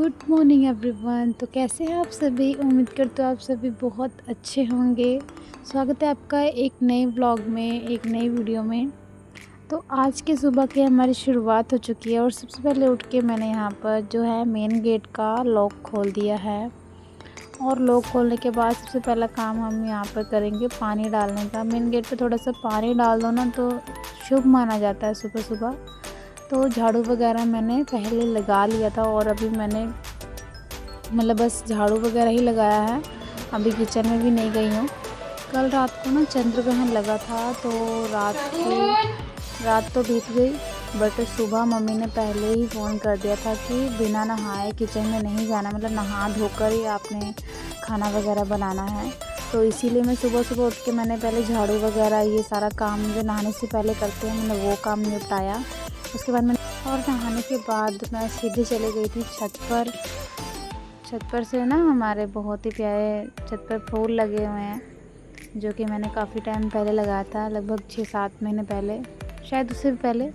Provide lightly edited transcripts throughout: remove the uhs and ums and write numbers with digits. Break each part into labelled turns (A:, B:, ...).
A: Good morning everyone. तो कैसे हैं आप सभी? उम्मीद करते हो आप सभी बहुत अच्छे होंगे। स्वागत है आपका एक नए व्लॉग में, एक नई वीडियो में। तो आज की सुबह की हमारी शुरुआत हो चुकी है और सबसे पहले उठ के मैंने यहाँ पर जो है मेन गेट का लॉक खोल दिया है। और लॉक खोलने के बाद सबसे पहला काम हम यहाँ पर करेंगे पानी डालने का। मेन गेट पे थोड़ा सा पानी डाल दो ना तो शुभ माना जाता है सुबह सुबह। तो झाड़ू वगैरह मैंने पहले लगा लिया था और अभी मैंने बस झाड़ू वगैरह ही लगाया है, अभी किचन में भी नहीं गई हूँ। कल रात को ना चंद्र ग्रहण लगा था तो रात तो बीत गई, बट सुबह मम्मी ने पहले ही फ़ोन कर दिया था कि बिना नहाए किचन में नहीं जाना, नहा धोकर ही आपने खाना वगैरह बनाना है। तो इसीलिए मैं सुबह सुबह उठ के मैंने पहले झाड़ू वगैरह ये सारा काम जो नहाने से पहले करते हैं मैंने वो काम निपटाया। उसके बाद मैंने और नहाने के बाद मैं सीधे चली गई थी छत पर से ना हमारे बहुत ही प्यारे छत पर फूल लगे हुए हैं, जो कि मैंने काफ़ी टाइम पहले लगाया था, लगभग 6-7 महीने पहले, शायद उससे भी पहले।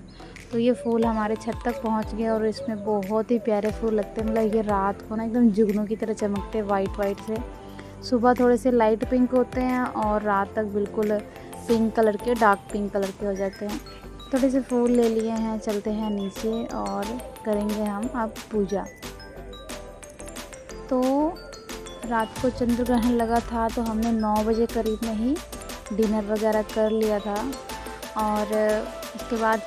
A: तो ये फूल हमारे छत तक पहुंच गए और इसमें बहुत ही प्यारे फूल लगते हैं। ये रात को ना एकदम जुगनू की तरह चमकते हैं वाइट से। सुबह थोड़े से लाइट पिंक होते हैं और रात तक बिल्कुल पिंक कलर के, डार्क पिंक कलर के हो जाते हैं। थोड़े से फूल ले लिए हैं, चलते हैं नीचे और करेंगे हम अब पूजा। तो रात को चंद्र ग्रहण लगा था तो हमने 9 बजे करीब में ही डिनर वगैरह कर लिया था। और उसके बाद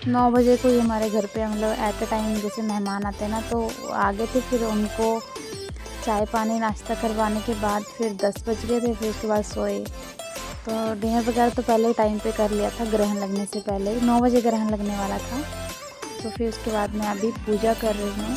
A: 9 बजे कोई हमारे घर पे एट अ टाइम जैसे मेहमान आते हैं ना तो आ गए थे, फिर उनको चाय पानी नाश्ता करवाने के बाद फिर 10 बज गए थे, फिर उसके बाद सोए। तो डिनर वगैरह तो पहले ही टाइम पे कर लिया था, ग्रहण लगने से पहले ही 9 बजे ग्रहण लगने वाला था। तो फिर उसके बाद मैं अभी पूजा कर रही हूँ।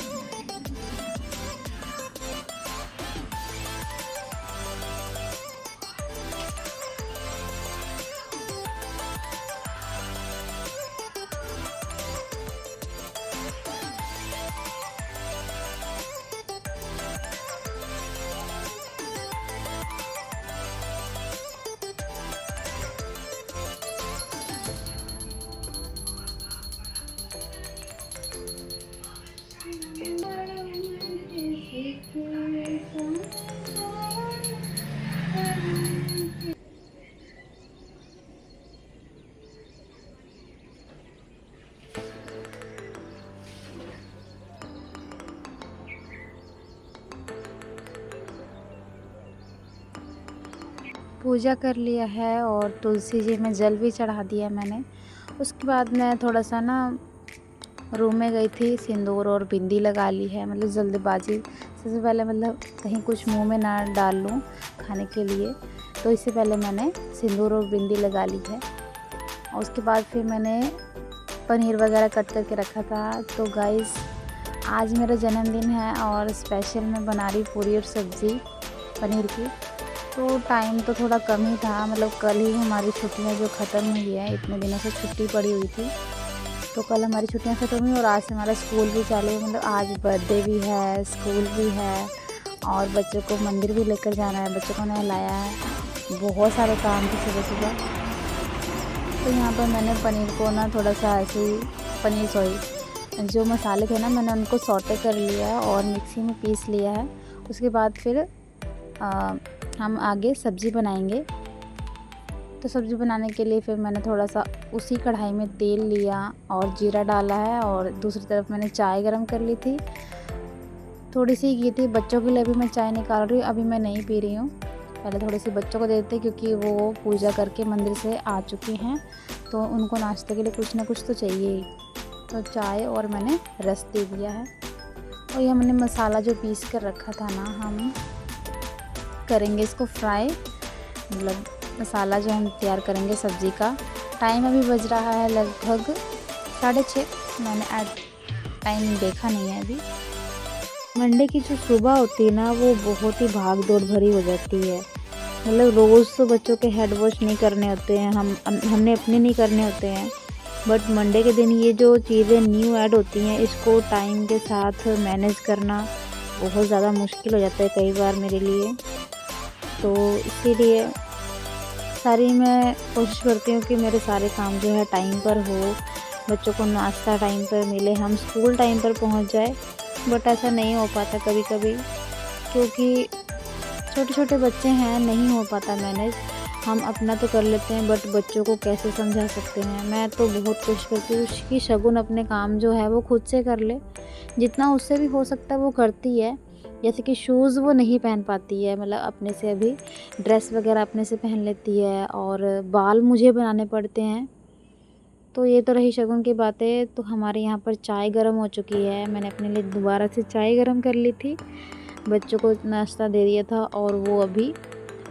A: पूजा कर लिया है और तुलसी जी में जल भी चढ़ा दिया मैंने। उसके बाद मैं थोड़ा सा ना रूम में गई थी, सिंदूर और बिंदी लगा ली है, जल्दबाजी सबसे पहले कहीं कुछ मुंह में ना डाल लूँ खाने के लिए, तो इससे पहले मैंने सिंदूर और बिंदी लगा ली है। और उसके बाद फिर मैंने पनीर वगैरह कट करके रखा था। तो गाइस आज मेरा जन्मदिन है और स्पेशल मैं बना रही पूरी और सब्ज़ी पनीर की। तो टाइम तो थोड़ा कम ही था, कल ही हमारी छुट्टियां जो ख़त्म हुई है, इतने दिनों से छुट्टी पड़ी हुई थी, तो कल हमारी छुट्टियां ख़त्म हुई और आज से हमारा स्कूल भी चालू है। आज बर्थडे भी है, स्कूल भी है और बच्चों को मंदिर भी लेकर जाना है, बच्चों को नहलाया है, बहुत सारे काम थे सुबह सुबह। तो यहाँ पर मैंने पनीर को ना थोड़ा सा ऐसे ही जो मसाले थे ना मैंने उनको सौटे कर लिया और मिक्सी में पीस लिया है। उसके बाद फिर हम आगे सब्ज़ी बनाएंगे। तो सब्ज़ी बनाने के लिए फिर मैंने थोड़ा सा उसी कढ़ाई में तेल लिया और जीरा डाला है और दूसरी तरफ मैंने चाय गरम कर ली थी, थोड़ी सी की थी। बच्चों के लिए भी मैं चाय निकाल रही हूँ, अभी मैं नहीं पी रही हूँ, पहले थोड़ी सी बच्चों को देते क्योंकि वो पूजा करके मंदिर से आ चुके हैं, तो उनको नाश्ते के लिए कुछ ना कुछ तो चाहिए ही। तो चाय और मैंने रस दे दिया है। और ये हमने मसाला जो पीस कर रखा था ना, हम करेंगे इसको फ्राई, मसाला जो हम तैयार करेंगे सब्ज़ी का। टाइम अभी बज रहा है लगभग 6:30, मैंने टाइम देखा नहीं है अभी। मंडे की जो सुबह होती है ना वो बहुत ही भाग दौड़ भरी हो जाती है। रोज़ तो बच्चों के हेड वॉश नहीं करने होते हैं, हमने अपने नहीं करने होते हैं, बट मंडे के दिन ये जो चीज़ें न्यू ऐड होती हैं इसको टाइम के साथ मैनेज करना बहुत ज़्यादा मुश्किल हो जाता है कई बार मेरे लिए। तो इसीलिए मैं कोशिश करती हूँ कि मेरे सारे काम जो है टाइम पर हो, बच्चों को नाश्ता टाइम पर मिले, हम स्कूल टाइम पर पहुंच जाए, बट ऐसा नहीं हो पाता कभी कभी, क्योंकि छोटे छोटे बच्चे हैं, नहीं हो पाता मैनेज। हम अपना तो कर लेते हैं बट बच्चों को कैसे समझा सकते हैं। मैं तो बहुत कोशिश करती हूँ कि शगुन अपने काम जो है वो खुद से कर ले, जितना उससे भी हो सकता है वो करती है। जैसे कि शूज़ वो नहीं पहन पाती है, मतलब अपने से अभी ड्रेस वगैरह अपने से पहन लेती है, और बाल मुझे बनाने पड़ते हैं। तो ये तो रही शगुन की बातें। तो हमारे यहाँ पर चाय गर्म हो चुकी है, मैंने अपने लिए दोबारा से चाय गर्म कर ली थी, बच्चों को नाश्ता दे दिया था और वो अभी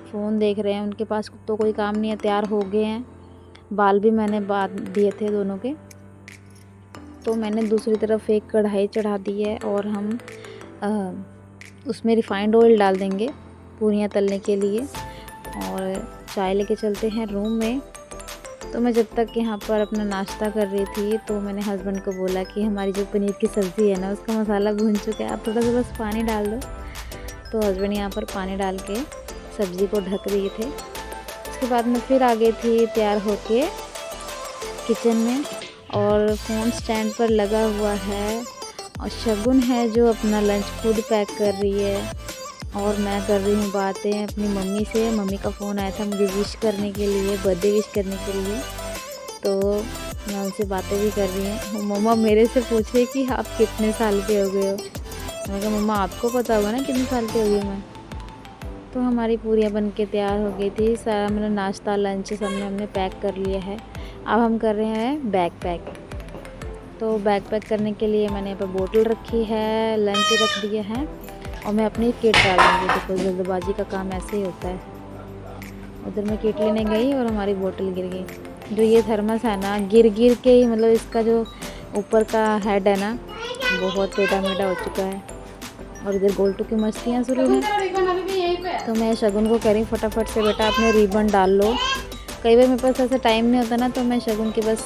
A: फ़ोन देख रहे हैं। उनके पास तो कोई काम नहीं है, तैयार हो गए हैं। बाल भी मैंने बांध दिए थे दोनों के। तो मैंने दूसरी तरफ एक कढ़ाई चढ़ा दी है और हम उसमें रिफ़ाइंड ऑयल डाल देंगे पूरियाँ तलने के लिए, और चाय लेके चलते हैं रूम में। तो मैं जब तक यहाँ पर अपना नाश्ता कर रही थी तो मैंने हस्बैंड को बोला कि हमारी जो पनीर की सब्ज़ी है ना, उसका मसाला भून चुका है, आप थोड़ा सा बस पानी डाल दो। तो हस्बैंड यहाँ पर पानी डाल के सब्ज़ी को ढक दिए थे। उसके बाद मैं फिर आ गई थी तैयार होके किचन में, और फ़ोन स्टैंड पर लगा हुआ है, और शगुन है जो अपना लंच खुद पैक कर रही है, और मैं कर रही हूँ बातें अपनी मम्मी से। मम्मी का फ़ोन आया था मुझे विश करने के लिए, बर्थडे विश करने के लिए, तो मैं उनसे बातें भी कर रही हूँ। मम्मा मेरे से पूछे कि आप कितने साल के हो गए हो। मैंने कहा मम्मा आपको पता होगा ना कितने साल की हो गई मैं। तो हमारी पूरियाँ बन के तैयार हो गई थी, सारा मेरा नाश्ता लंच सब हमने पैक कर लिया है। अब हम कर रहे हैं बैग पैक। तो बैग पैक करने के लिए मैंने यहाँ पर बोतल रखी है, लंच रख दिया है, और मैं अपनी किट डालूँगी। देखो जल्दबाजी का काम ऐसे ही होता है। उधर मैं किट लेने गई और हमारी बोतल गिर गई। जो ये थर्मस है ना, गिर के ही मतलब इसका जो ऊपर का हेड है ना, बहुत टेढ़ा मेढ़ा हो चुका है, और इधर गोल्टू की मस्तियाँ शुरू हैं। तो मैं शगुन को कह रही हूँ फटाफट से बेटा अपने रिबन डाल लो। कई बार मेरे पास ऐसा टाइम नहीं होता ना, तो मैं शगुन के बस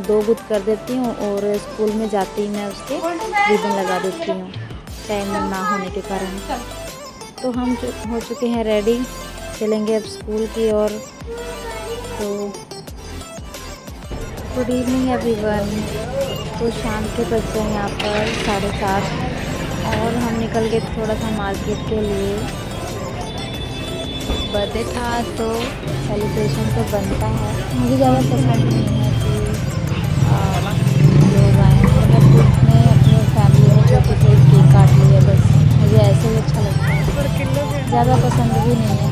A: 2 गुद कर देती हूँ, और स्कूल में जाती मैं उसके रिबन लगा देती हूँ टाइम ना होने के कारण। तो हम हो चुके हैं रेडी, चलेंगे अब स्कूल की ओर। तो गुड इवनिंग एवरीवन। तो शाम के बज गए यहाँ पर 7:30, और हम निकल गए थोड़ा सा मार्केट के लिए। बर्थडे था तो सेलिब्रेशन तो बनता है, मुझे ज़्यादा पसंद नहीं है कि लोग आए, मतलब ग्रुप में अपने फैमिली में छोटे से केक काट लिया, बस मुझे ऐसे ही अच्छा लगता है, ज़्यादा पसंद भी नहीं है।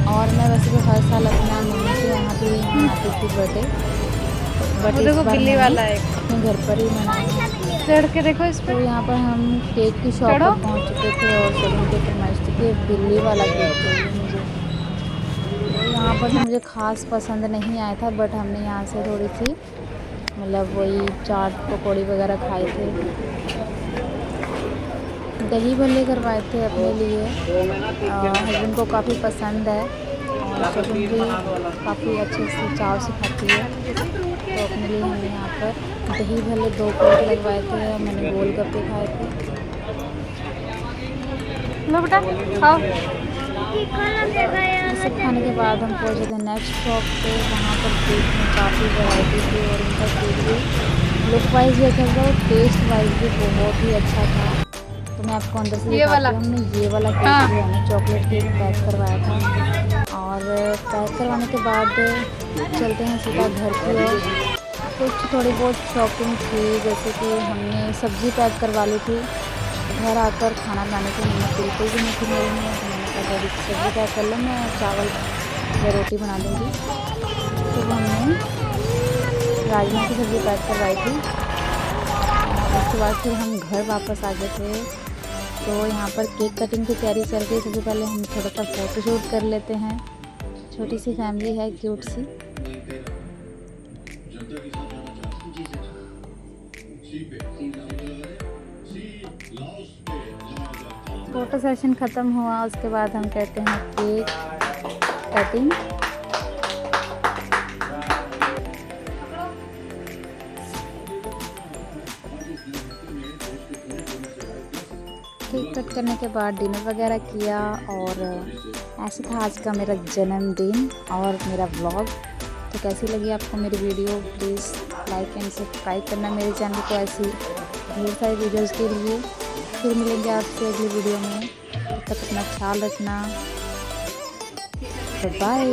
A: और मैं वैसे तो हर साल अपना मम्मी के यहाँ भी मनाती थी बर्थडे, बट इस बार बिल्ली वाला है अपने घर पर ही मनाया। चढ़ के देखो इस पर। तो यहाँ पर हम केक की शॉप पर पहुँच चुके थे, और शगुन के फरमाइश थी कि बिल्ली वाला केक चाहिए मुझे। तो यहाँ पर मुझे ख़ास पसंद नहीं आया था, बट हमने यहाँ से थोड़ी सी मतलब वही चाट पकौड़ी वगैरह खाए थे, दही भल्ले करवाए थे अपने लिए। हस्बैंड को काफ़ी पसंद है, और शगुन भी काफ़ी अच्छे से चाव से खाती है। तो अपने लिए हमने यहाँ पर दही भल्ले 2 प्लेट लगवाए थे, और मैंने गोलगप्पे खाए थे। लो बेटा खाओ। ये सब खाने के बाद हम पहुँचे थे नेक्स्ट शॉप पे। वहाँ पर केक में काफ़ी वैरायटी थी, और उनका केक भी लुक वाइज भी अच्छा था और टेस्ट वाइज भी बहुत ही अच्छा था। तो मैं आपको अंदर से दिखाती हूँ। हमने ये वाला केक जो है ना, चॉकलेट केक पैक करवाया था, और पैक करवाने के बाद चलते हैं सीधा घर की ओर। कुछ थोड़ी बहुत शॉपिंग थी, जैसे कि हमने सब्ज़ी पैक करवा ली थी। घर आकर खाना बनाने की हिम्मत बिल्कुल भी नहीं थी मेरे में, तो मैंने कहा डैडी सब्ज़ी पैक कर लो, मैं चावल या रोटी बना दूँगी। तो हमने राजमा की सब्ज़ी पैक करवाई थी, और उसके बाद फिर हम घर वापस आ गए थे। तो यहाँ पर केक कटिंग की तैयारी चल रही है। सबसे पहले हम थोड़ा सा फ़ोटोशूट कर लेते हैं, छोटी सी फैमिली है क्यूट सी। फ़ोटो सेशन ख़त्म हुआ, उसके बाद हम कहते हैं केक कटिंग। केक कट करने के बाद डिनर वगैरह किया, और ऐसे था आज का मेरा जन्मदिन और मेरा व्लॉग। तो कैसी लगी आपको मेरी video, please like and subscribe करना मेरे चैनल को, ऐसी ढेर सारी वीडियोज़ के लिए। फिर मिलेंगे आपसे अगली वीडियो में, तब तक अपना ख्याल रखना। बाय।